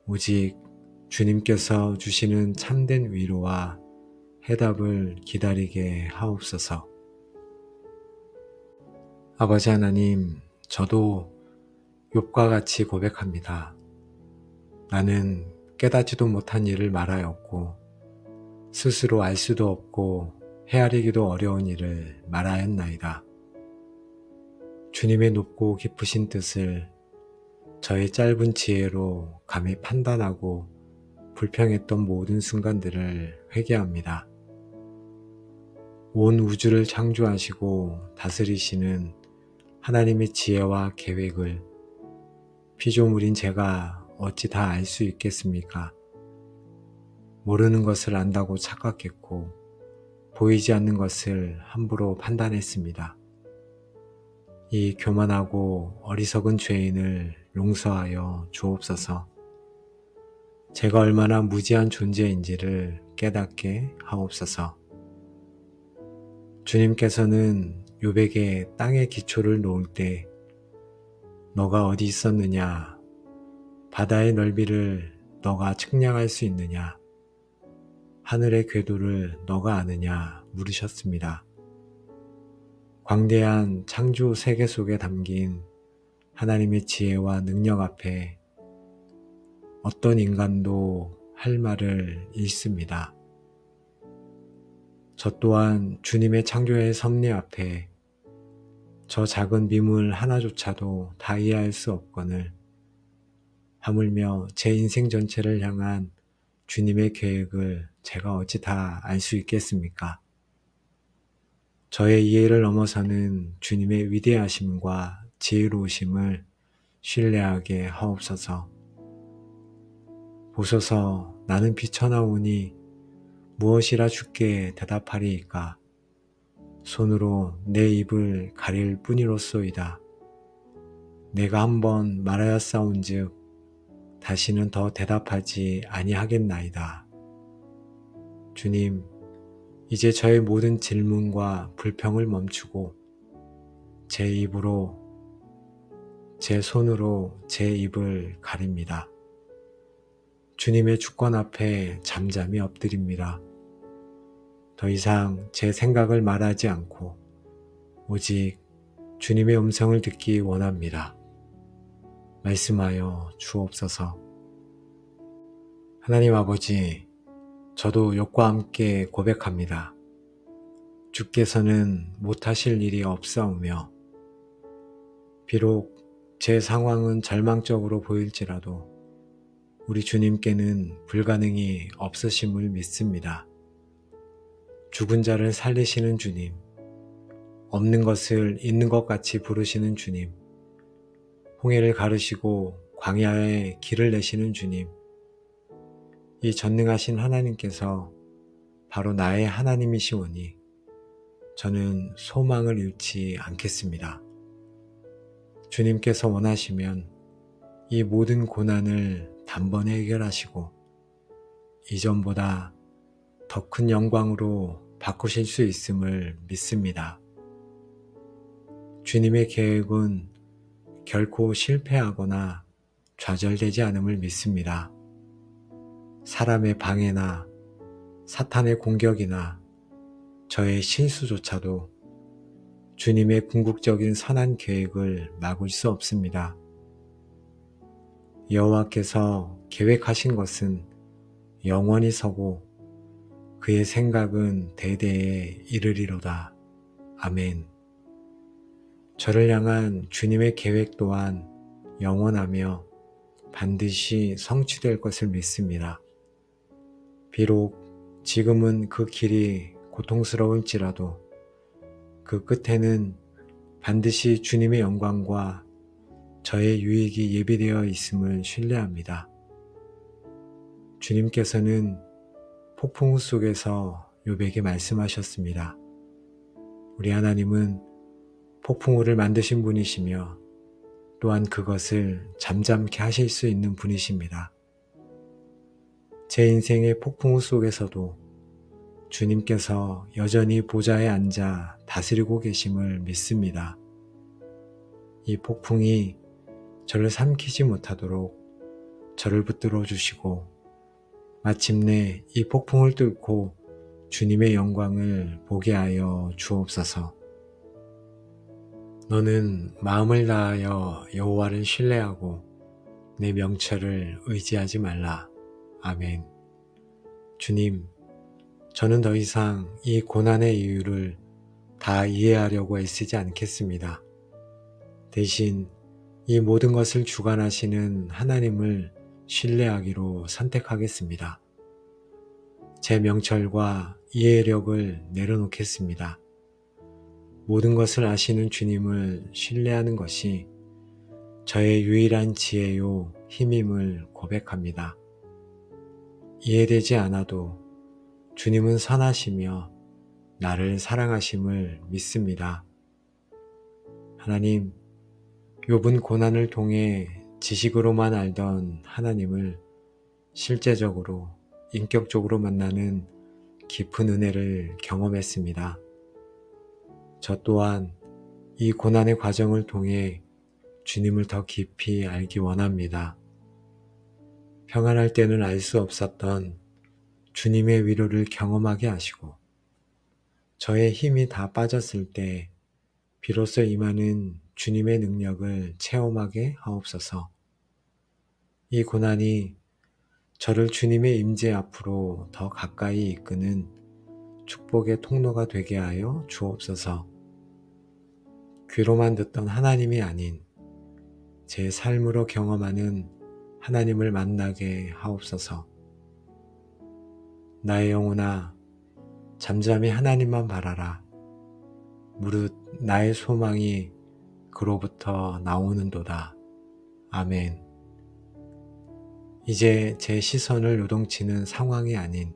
S1: 오직 주님께서 주시는 참된 위로와 해답을 기다리게 하옵소서. 아버지 하나님, 저도 욥과 같이 고백합니다. 나는 깨닫지도 못한 일을 말하였고 스스로 알 수도 없고 헤아리기도 어려운 일을 말하였나이다. 주님의 높고 깊으신 뜻을 저의 짧은 지혜로 감히 판단하고 불평했던 모든 순간들을 회개합니다. 온 우주를 창조하시고 다스리시는 하나님의 지혜와 계획을 피조물인 제가 어찌 다 알 수 있겠습니까? 모르는 것을 안다고 착각했고 보이지 않는 것을 함부로 판단했습니다. 이 교만하고 어리석은 죄인을 용서하여 주옵소서. 제가 얼마나 무지한 존재인지를 깨닫게 하옵소서. 주님께서는 욥에게 땅의 기초를 놓을 때 너가 어디 있었느냐? 바다의 넓이를 너가 측량할 수 있느냐? 하늘의 궤도를 너가 아느냐? 물으셨습니다. 광대한 창조 세계 속에 담긴 하나님의 지혜와 능력 앞에 어떤 인간도 할 말을 잃습니다. 저 또한 주님의 창조의 섭리 앞에 저 작은 미물 하나조차도 다 이해할 수 없거늘 하물며 제 인생 전체를 향한 주님의 계획을 제가 어찌 다 알 수 있겠습니까? 저의 이해를 넘어서는 주님의 위대하심과 지혜로우심을 신뢰하게 하옵소서. 보소서, 나는 비천하오니 무엇이라 주께 대답하리이까? 손으로 내 입을 가릴 뿐이로소이다. 내가 한번 말하였사온즉 다시는 더 대답하지 아니하겠나이다. 주님, 이제 저의 모든 질문과 불평을 멈추고 제 입으로, 제 손으로 제 입을 가립니다. 주님의 주권 앞에 잠잠히 엎드립니다. 더 이상 제 생각을 말하지 않고 오직 주님의 음성을 듣기 원합니다. 말씀하여 주옵소서. 하나님 아버지, 저도 욥과 함께 고백합니다. 주께서는 못하실 일이 없사오며 비록 제 상황은 절망적으로 보일지라도 우리 주님께는 불가능이 없으심을 믿습니다. 죽은 자를 살리시는 주님, 없는 것을 있는 것 같이 부르시는 주님, 홍해를 가르시고 광야에 길을 내시는 주님, 이 전능하신 하나님께서 바로 나의 하나님이시오니 저는 소망을 잃지 않겠습니다. 주님께서 원하시면 이 모든 고난을 단번에 해결하시고 이전보다 더 큰 영광으로 바꾸실 수 있음을 믿습니다. 주님의 계획은 결코 실패하거나 좌절되지 않음을 믿습니다. 사람의 방해나 사탄의 공격이나 저의 실수조차도 주님의 궁극적인 선한 계획을 막을 수 없습니다. 여호와께서 계획하신 것은 영원히 서고 그의 생각은 대대에 이르리로다. 아멘. 저를 향한 주님의 계획 또한 영원하며 반드시 성취될 것을 믿습니다. 비록 지금은 그 길이 고통스러울지라도 그 끝에는 반드시 주님의 영광과 저의 유익이 예비되어 있음을 신뢰합니다. 주님께서는 폭풍 속에서 욥에게 말씀하셨습니다. 우리 하나님은 폭풍우를 만드신 분이시며 또한 그것을 잠잠케 하실 수 있는 분이십니다. 제 인생의 폭풍우 속에서도 주님께서 여전히 보좌에 앉아 다스리고 계심을 믿습니다. 이 폭풍이 저를 삼키지 못하도록 저를 붙들어 주시고 마침내 이 폭풍을 뚫고 주님의 영광을 보게 하여 주옵소서. 너는 마음을 다하여 여호와를 신뢰하고 내 명철을 의지하지 말라. 아멘. 주님, 저는 더 이상 이 고난의 이유를 다 이해하려고 애쓰지 않겠습니다. 대신 이 모든 것을 주관하시는 하나님을 신뢰하기로 선택하겠습니다. 제 명철과 이해력을 내려놓겠습니다. 모든 것을 아시는 주님을 신뢰하는 것이 저의 유일한 지혜요 힘임을 고백합니다. 이해되지 않아도 주님은 선하시며 나를 사랑하심을 믿습니다. 하나님, 욥은 고난을 통해 지식으로만 알던 하나님을 실제적으로 인격적으로 만나는 깊은 은혜를 경험했습니다. 저 또한 이 고난의 과정을 통해 주님을 더 깊이 알기 원합니다. 평안할 때는 알 수 없었던 주님의 위로를 경험하게 하시고 저의 힘이 다 빠졌을 때 비로소 임하는 주님의 능력을 체험하게 하옵소서. 이 고난이 저를 주님의 임재 앞으로 더 가까이 이끄는 축복의 통로가 되게 하여 주옵소서. 귀로만 듣던 하나님이 아닌 제 삶으로 경험하는 하나님을 만나게 하옵소서. 나의 영혼아, 잠잠히 하나님만 바라라. 무릇 나의 소망이 그로부터 나오는도다. 아멘. 이제 제 시선을 요동치는 상황이 아닌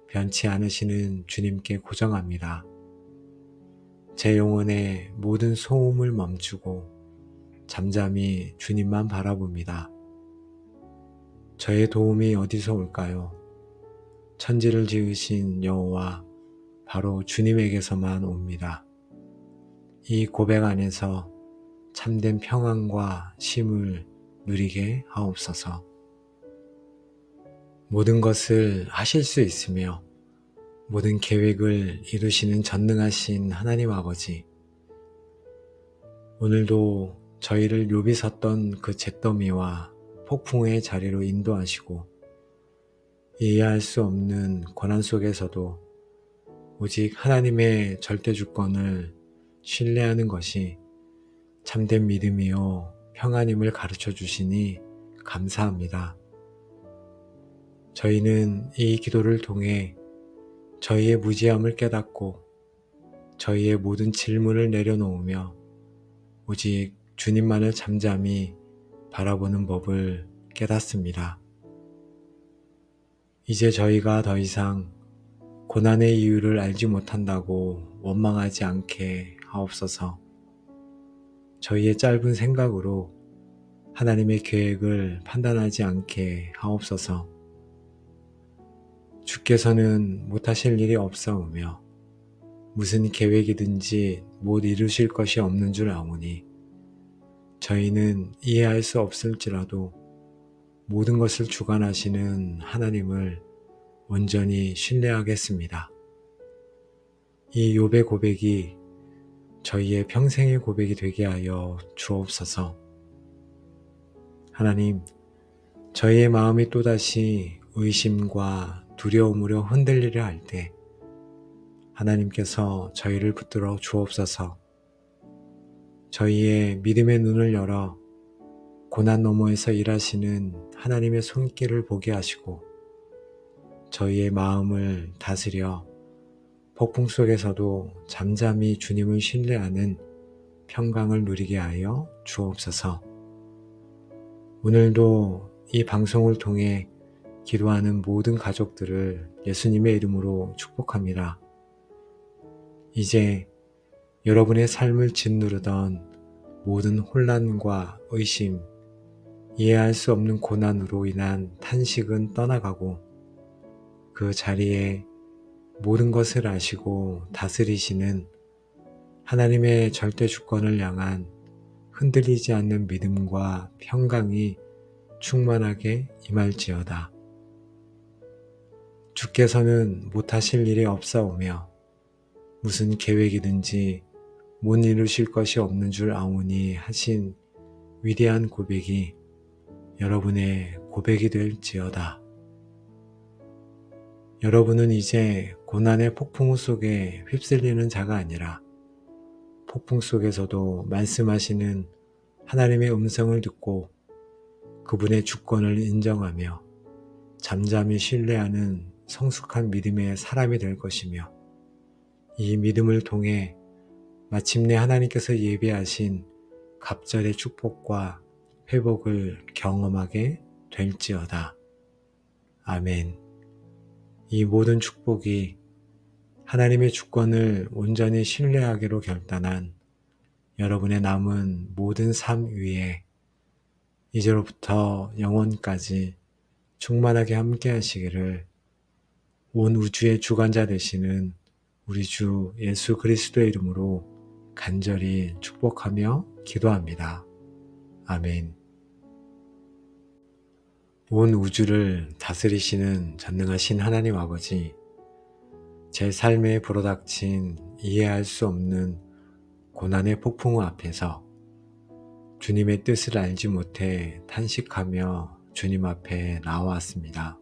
S1: 변치 않으시는 주님께 고정합니다. 제 영혼의 모든 소음을 멈추고 잠잠히 주님만 바라봅니다. 저의 도움이 어디서 올까요? 천지를 지으신 여호와 바로 주님에게서만 옵니다. 이 고백 안에서 참된 평안과 쉼을 누리게 하옵소서. 모든 것을 하실 수 있으며 모든 계획을 이루시는 전능하신 하나님 아버지, 오늘도 저희를 욥이 섰던 그 잿더미와 폭풍의 자리로 인도하시고 이해할 수 없는 고난 속에서도 오직 하나님의 절대 주권을 신뢰하는 것이 참된 믿음이요 평안임을 가르쳐 주시니 감사합니다. 저희는 이 기도를 통해 저희의 무지함을 깨닫고 저희의 모든 질문을 내려놓으며 오직 주님만을 잠잠히 바라보는 법을 깨닫습니다. 이제 저희가 더 이상 고난의 이유를 알지 못한다고 원망하지 않게 하옵소서. 저희의 짧은 생각으로 하나님의 계획을 판단하지 않게 하옵소서. 주께서는 못하실 일이 없사오며 무슨 계획이든지 못 이루실 것이 없는 줄 아오니 저희는 이해할 수 없을지라도 모든 것을 주관하시는 하나님을 온전히 신뢰하겠습니다. 이 욥의 고백이 저희의 평생의 고백이 되게 하여 주옵소서. 하나님, 저희의 마음이 또다시 의심과 두려움으로 흔들리려 할 때 하나님께서 저희를 붙들어 주옵소서. 저희의 믿음의 눈을 열어 고난 너머에서 일하시는 하나님의 손길을 보게 하시고 저희의 마음을 다스려 폭풍 속에서도 잠잠히 주님을 신뢰하는 평강을 누리게 하여 주옵소서. 오늘도 이 방송을 통해 기도하는 모든 가족들을 예수님의 이름으로 축복합니다. 이제 여러분의 삶을 짓누르던 모든 혼란과 의심, 이해할 수 없는 고난으로 인한 탄식은 떠나가고 그 자리에 모든 것을 아시고 다스리시는 하나님의 절대 주권을 향한 흔들리지 않는 믿음과 평강이 충만하게 임할지어다. 주께서는 못하실 일이 없사오며 무슨 계획이든지 못 이루실 것이 없는 줄 아오니 하신 위대한 고백이 여러분의 고백이 될지어다. 여러분은 이제 고난의 폭풍우 속에 휩쓸리는 자가 아니라 폭풍 속에서도 말씀하시는 하나님의 음성을 듣고 그분의 주권을 인정하며 잠잠히 신뢰하는 성숙한 믿음의 사람이 될 것이며, 이 믿음을 통해 마침내 하나님께서 예비하신 갑절의 축복과 회복을 경험하게 될지어다. 아멘. 이 모든 축복이 하나님의 주권을 온전히 신뢰하기로 결단한 여러분의 남은 모든 삶 위에 이제로부터 영원까지 충만하게 함께 하시기를 온 우주의 주관자 되시는 우리 주 예수 그리스도의 이름으로 간절히 축복하며 기도합니다. 아멘. 온 우주를 다스리시는 전능하신 하나님 아버지, 제 삶에 불어닥친 이해할 수 없는 고난의 폭풍우 앞에서 주님의 뜻을 알지 못해 탄식하며 주님 앞에 나와왔습니다.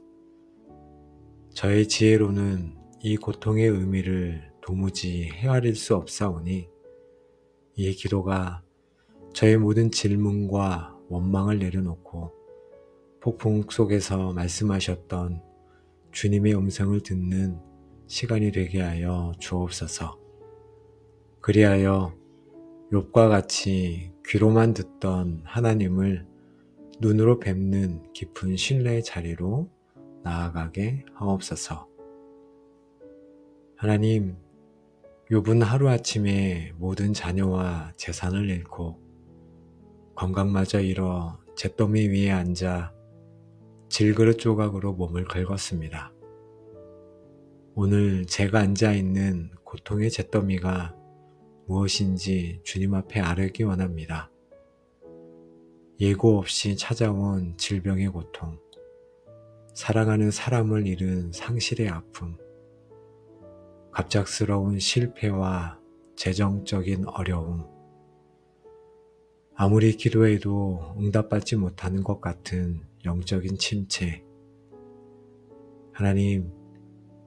S1: 저의 지혜로는 이 고통의 의미를 도무지 헤아릴 수 없사오니 이 기도가 저의 모든 질문과 원망을 내려놓고 폭풍 속에서 말씀하셨던 주님의 음성을 듣는 시간이 되게 하여 주옵소서. 그리하여 욥과 같이 귀로만 듣던 하나님을 눈으로 뵙는 깊은 신뢰의 자리로 나아가게 하옵소서. 하나님, 욥은 하루아침에 모든 자녀와 재산을 잃고 건강마저 잃어 잿더미 위에 앉아 질그릇 조각으로 몸을 긁었습니다. 오늘 제가 앉아있는 고통의 잿더미가 무엇인지 주님 앞에 아뢰기 원합니다. 예고 없이 찾아온 질병의 고통, 사랑하는 사람을 잃은 상실의 아픔, 갑작스러운 실패와 재정적인 어려움, 아무리 기도해도 응답받지 못하는 것 같은 영적인 침체. 하나님,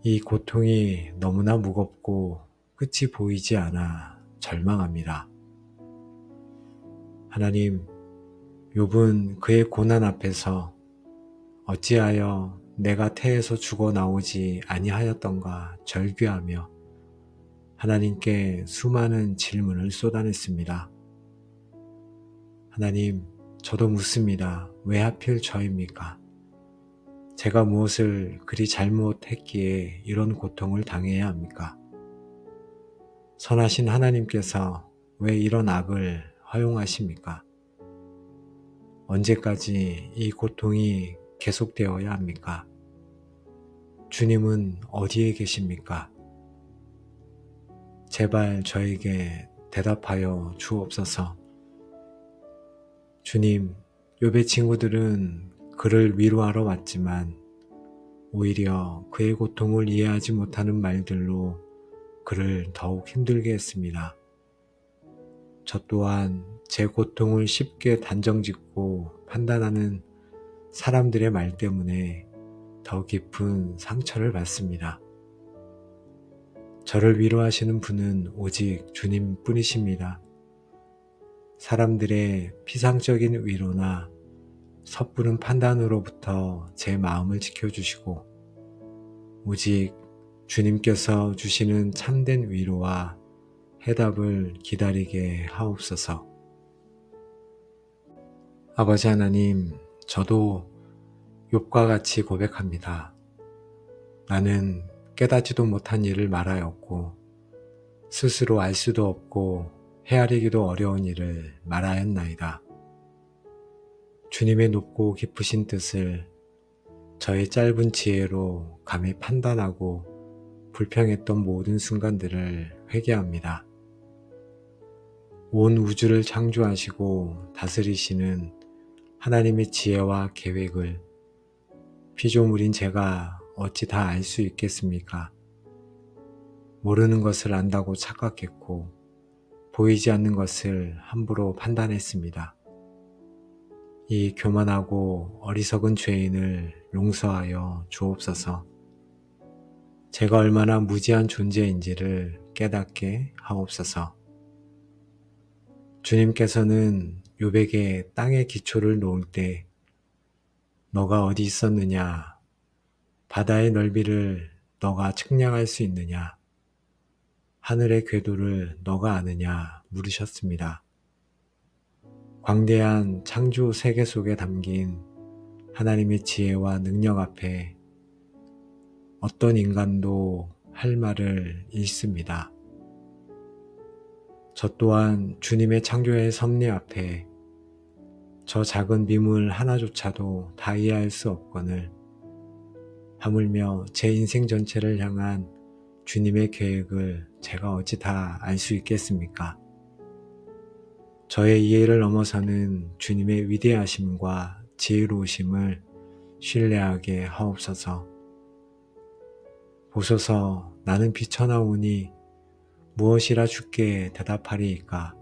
S1: 이 고통이 너무나 무겁고 끝이 보이지 않아 절망합니다. 하나님, 욥은 그의 고난 앞에서 어찌하여 내가 태에서 죽어 나오지 아니하였던가 절규하며 하나님께 수많은 질문을 쏟아냈습니다. 하나님, 저도 묻습니다. 왜 하필 저입니까? 제가 무엇을 그리 잘못했기에 이런 고통을 당해야 합니까? 선하신 하나님께서 왜 이런 악을 허용하십니까? 언제까지 이 고통이 계속되어야 합니까? 주님은 어디에 계십니까? 제발 저에게 대답하여 주옵소서. 주님, 욥의 친구들은 그를 위로하러 왔지만 오히려 그의 고통을 이해하지 못하는 말들로 그를 더욱 힘들게 했습니다. 저 또한 제 고통을 쉽게 단정짓고 판단하는 사람들의 말 때문에 더 깊은 상처를 받습니다. 저를 위로하시는 분은 오직 주님 뿐이십니다. 사람들의 피상적인 위로나 섣부른 판단으로부터 제 마음을 지켜주시고 오직 주님께서 주시는 참된 위로와 해답을 기다리게 하옵소서. 아버지 하나님, 저도 욥과 같이 고백합니다. 나는 깨닫지도 못한 일을 말하였고 스스로 알 수도 없고 헤아리기도 어려운 일을 말하였나이다. 주님의 높고 깊으신 뜻을 저의 짧은 지혜로 감히 판단하고 불평했던 모든 순간들을 회개합니다. 온 우주를 창조하시고 다스리시는 하나님의 지혜와 계획을 피조물인 제가 어찌 다 알 수 있겠습니까? 모르는 것을 안다고 착각했고 보이지 않는 것을 함부로 판단했습니다. 이 교만하고 어리석은 죄인을 용서하여 주옵소서. 제가 얼마나 무지한 존재인지를 깨닫게 하옵소서. 주님께서는 욥에게 땅의 기초를 놓을 때 너가 어디 있었느냐? 바다의 넓이를 너가 측량할 수 있느냐? 하늘의 궤도를 너가 아느냐? 물으셨습니다. 광대한 창조 세계 속에 담긴 하나님의 지혜와 능력 앞에 어떤 인간도 할 말을 잃습니다. 저 또한 주님의 창조의 섭리 앞에 저 작은 미물 하나조차도 다 이해할 수 없거늘 하물며 제 인생 전체를 향한 주님의 계획을 제가 어찌 다 알 수 있겠습니까? 저의 이해를 넘어서는 주님의 위대하심과 지혜로우심을 신뢰하게 하옵소서. 보소서, 나는 비천하오니 무엇이라 주께 대답하리이까?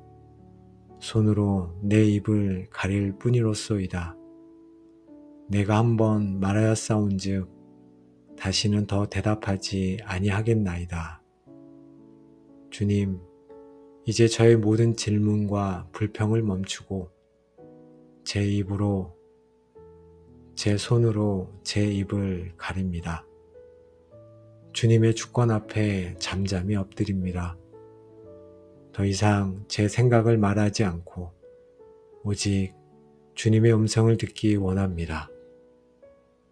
S1: 손으로 내 입을 가릴 뿐이로소이다. 내가 한번 말하였사온즉 다시는 더 대답하지 아니하겠나이다. 주님, 이제 저의 모든 질문과 불평을 멈추고 제 입으로, 제 손으로 제 입을 가립니다. 주님의 주권 앞에 잠잠히 엎드립니다. 더 이상 제 생각을 말하지 않고 오직 주님의 음성을 듣기 원합니다.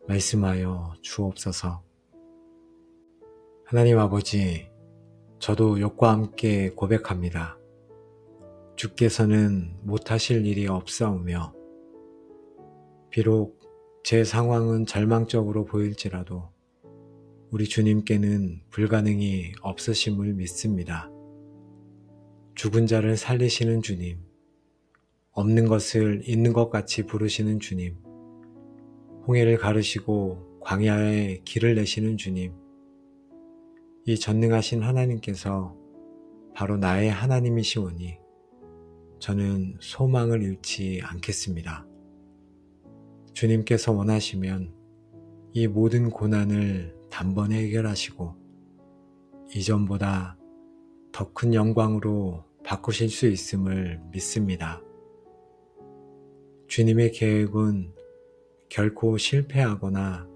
S1: 말씀하여 주옵소서. 하나님 아버지, 저도 욥과 함께 고백합니다. 주께서는 못하실 일이 없사오며 비록 제 상황은 절망적으로 보일지라도 우리 주님께는 불가능이 없으심을 믿습니다. 죽은 자를 살리시는 주님, 없는 것을 있는 것 같이 부르시는 주님, 홍해를 가르시고 광야에 길을 내시는 주님, 이 전능하신 하나님께서 바로 나의 하나님이시오니 저는 소망을 잃지 않겠습니다. 주님께서 원하시면 이 모든 고난을 단번에 해결하시고 이전보다 더 큰 영광으로 바꾸실 수 있음을 믿습니다. 주님의 계획은 결코 실패하거나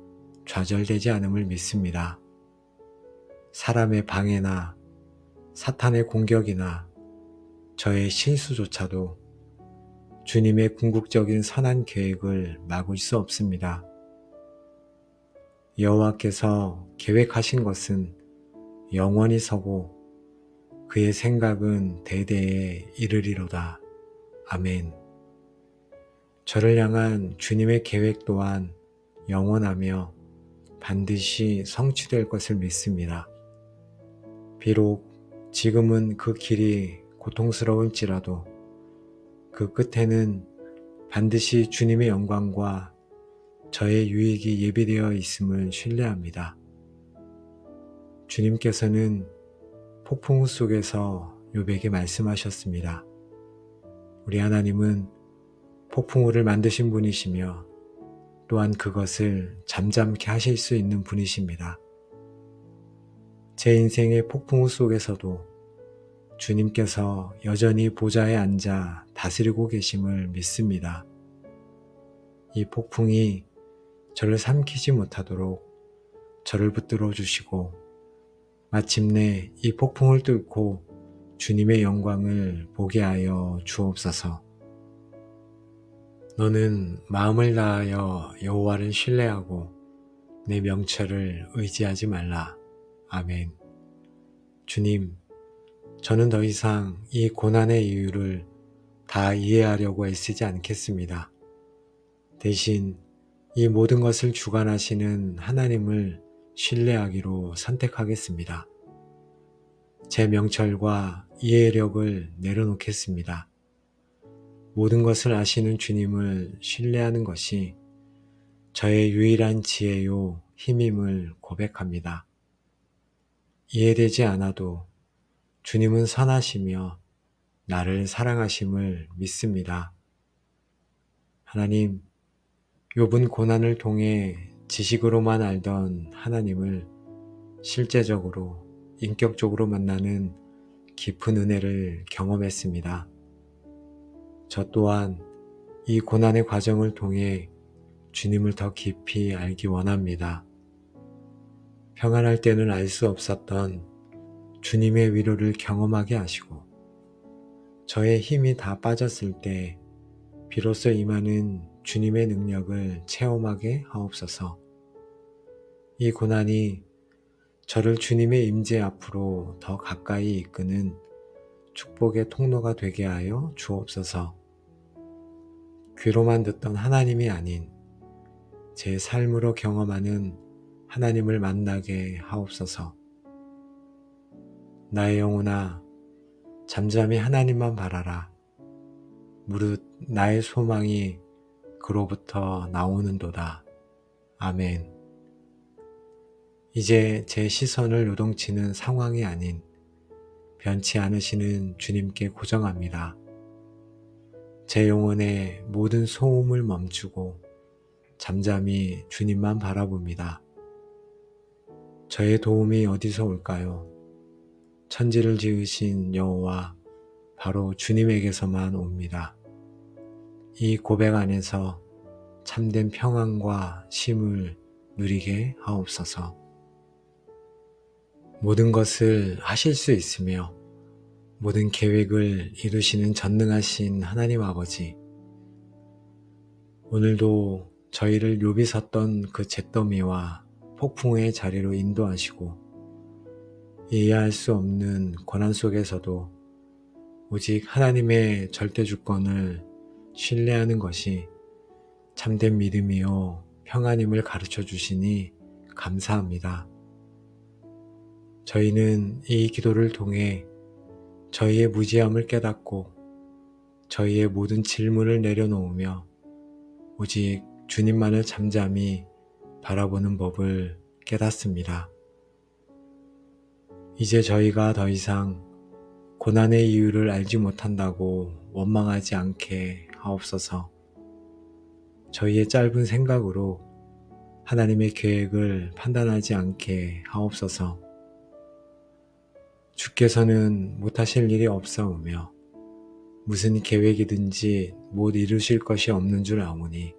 S1: 좌절되지 않음을 믿습니다. 사람의 방해나 사탄의 공격이나 저의 실수조차도 주님의 궁극적인 선한 계획을 막을 수 없습니다. 여호와께서 계획하신 것은 영원히 서고 그의 생각은 대대에 이르리로다. 아멘. 저를 향한 주님의 계획 또한 영원하며 반드시 성취될 것을 믿습니다. 비록 지금은 그 길이 고통스러울지라도 그 끝에는 반드시 주님의 영광과 저의 유익이 예비되어 있음을 신뢰합니다. 주님께서는 폭풍우 속에서 욥에게 말씀하셨습니다. 우리 하나님은 폭풍우를 만드신 분이시며 또한 그것을 잠잠케 하실 수 있는 분이십니다. 제 인생의 폭풍우 속에서도 주님께서 여전히 보좌에 앉아 다스리고 계심을 믿습니다. 이 폭풍이 저를 삼키지 못하도록 저를 붙들어 주시고 마침내 이 폭풍을 뚫고 주님의 영광을 보게 하여 주옵소서. 너는 마음을 다하여 여호와를 신뢰하고 내 명철을 의지하지 말라. 아멘. 주님, 저는 더 이상 이 고난의 이유를 다 이해하려고 애쓰지 않겠습니다. 대신 이 모든 것을 주관하시는 하나님을 신뢰하기로 선택하겠습니다. 제 명철과 이해력을 내려놓겠습니다. 모든 것을 아시는 주님을 신뢰하는 것이 저의 유일한 지혜요 힘임을 고백합니다. 이해되지 않아도 주님은 선하시며 나를 사랑하심을 믿습니다. 하나님, 욥은 고난을 통해 지식으로만 알던 하나님을 실제적으로, 인격적으로 만나는 깊은 은혜를 경험했습니다. 저 또한 이 고난의 과정을 통해 주님을 더 깊이 알기 원합니다. 평안할 때는 알 수 없었던 주님의 위로를 경험하게 하시고, 저의 힘이 다 빠졌을 때 비로소 임하는 주님의 능력을 체험하게 하옵소서. 이 고난이 저를 주님의 임재 앞으로 더 가까이 이끄는 축복의 통로가 되게 하여 주옵소서. 귀로만 듣던 하나님이 아닌 제 삶으로 경험하는 하나님을 만나게 하옵소서. 나의 영혼아, 잠잠히 하나님만 바라라. 무릇 나의 소망이 그로부터 나오는도다. 아멘. 이제 제 시선을 요동치는 상황이 아닌 변치 않으시는 주님께 고정합니다. 제 영혼의 모든 소음을 멈추고 잠잠히 주님만 바라봅니다. 저의 도움이 어디서 올까요? 천지를 지으신 여호와 바로 주님에게서만 옵니다. 이 고백 안에서 참된 평안과 쉼을 누리게 하옵소서. 모든 것을 하실 수 있으며 모든 계획을 이루시는 전능하신 하나님 아버지, 오늘도 저희를 욥이 섰던 그 잿더미와 폭풍의 자리로 인도하시고 이해할 수 없는 고난 속에서도 오직 하나님의 절대 주권을 신뢰하는 것이 참된 믿음이요 평안임을 가르쳐 주시니 감사합니다. 저희는 이 기도를 통해 저희의 무지함을 깨닫고 저희의 모든 질문을 내려놓으며 오직 주님만을 잠잠히 바라보는 법을 깨닫습니다. 이제 저희가 더 이상 고난의 이유를 알지 못한다고 원망하지 않게 하옵소서. 저희의 짧은 생각으로 하나님의 계획을 판단하지 않게 하옵소서. 주께서는 못하실 일이 없사오며 무슨 계획이든지 못 이루실 것이 없는 줄 아오니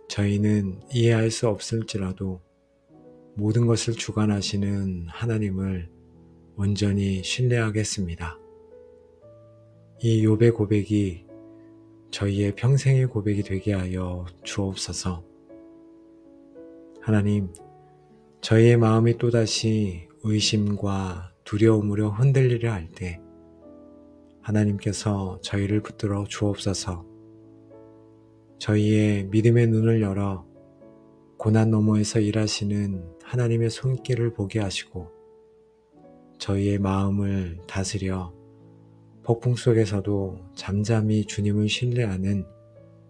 S1: 저희는 이해할 수 없을지라도 모든 것을 주관하시는 하나님을 온전히 신뢰하겠습니다. 이 욥의 고백이 저희의 평생의 고백이 되게 하여 주옵소서. 하나님, 저희의 마음이 또다시 의심과 두려움으로 흔들리려 할 때 하나님께서 저희를 붙들어 주옵소서. 저희의 믿음의 눈을 열어 고난 너머에서 일하시는 하나님의 손길을 보게 하시고 저희의 마음을 다스려 폭풍 속에서도 잠잠히 주님을 신뢰하는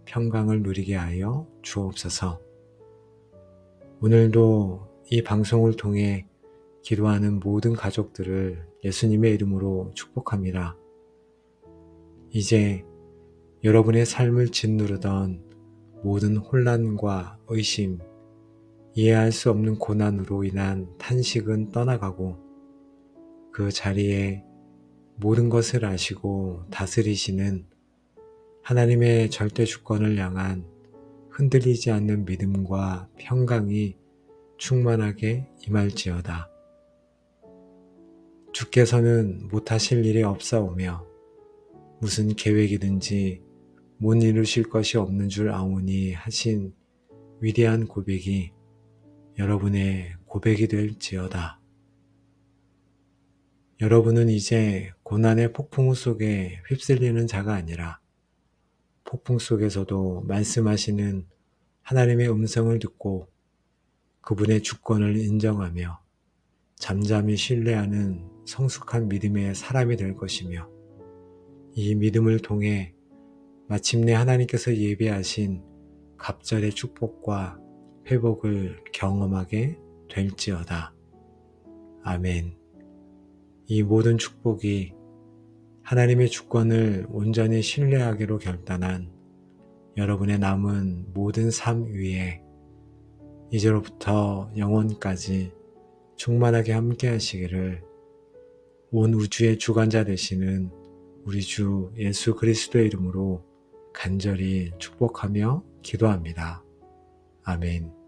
S1: 평강을 누리게 하여 주옵소서. 오늘도 이 방송을 통해 기도하는 모든 가족들을 예수님의 이름으로 축복합니다. 이제 여러분의 삶을 짓누르던 모든 혼란과 의심, 이해할 수 없는 고난으로 인한 탄식은 떠나가고 그 자리에 모든 것을 아시고 다스리시는 하나님의 절대 주권을 향한 흔들리지 않는 믿음과 평강이 충만하게 임할지어다. 주께서는 못하실 일이 없사오며 무슨 계획이든지 못 이루실 것이 없는 줄 아오니 하신 위대한 고백이 여러분의 고백이 될지어다. 여러분은 이제 고난의 폭풍 속에 휩쓸리는 자가 아니라 폭풍 속에서도 말씀하시는 하나님의 음성을 듣고 그분의 주권을 인정하며 잠잠히 신뢰하는 성숙한 믿음의 사람이 될 것이며 이 믿음을 통해 마침내 하나님께서 예비하신 갑절의 축복과 회복을 경험하게 될지어다. 아멘. 이 모든 축복이 하나님의 주권을 온전히 신뢰하기로 결단한 여러분의 남은 모든 삶 위에 이제로부터 영원까지 충만하게 함께 하시기를 온 우주의 주관자 되시는 우리 주 예수 그리스도의 이름으로 간절히 축복하며 기도합니다. 아멘.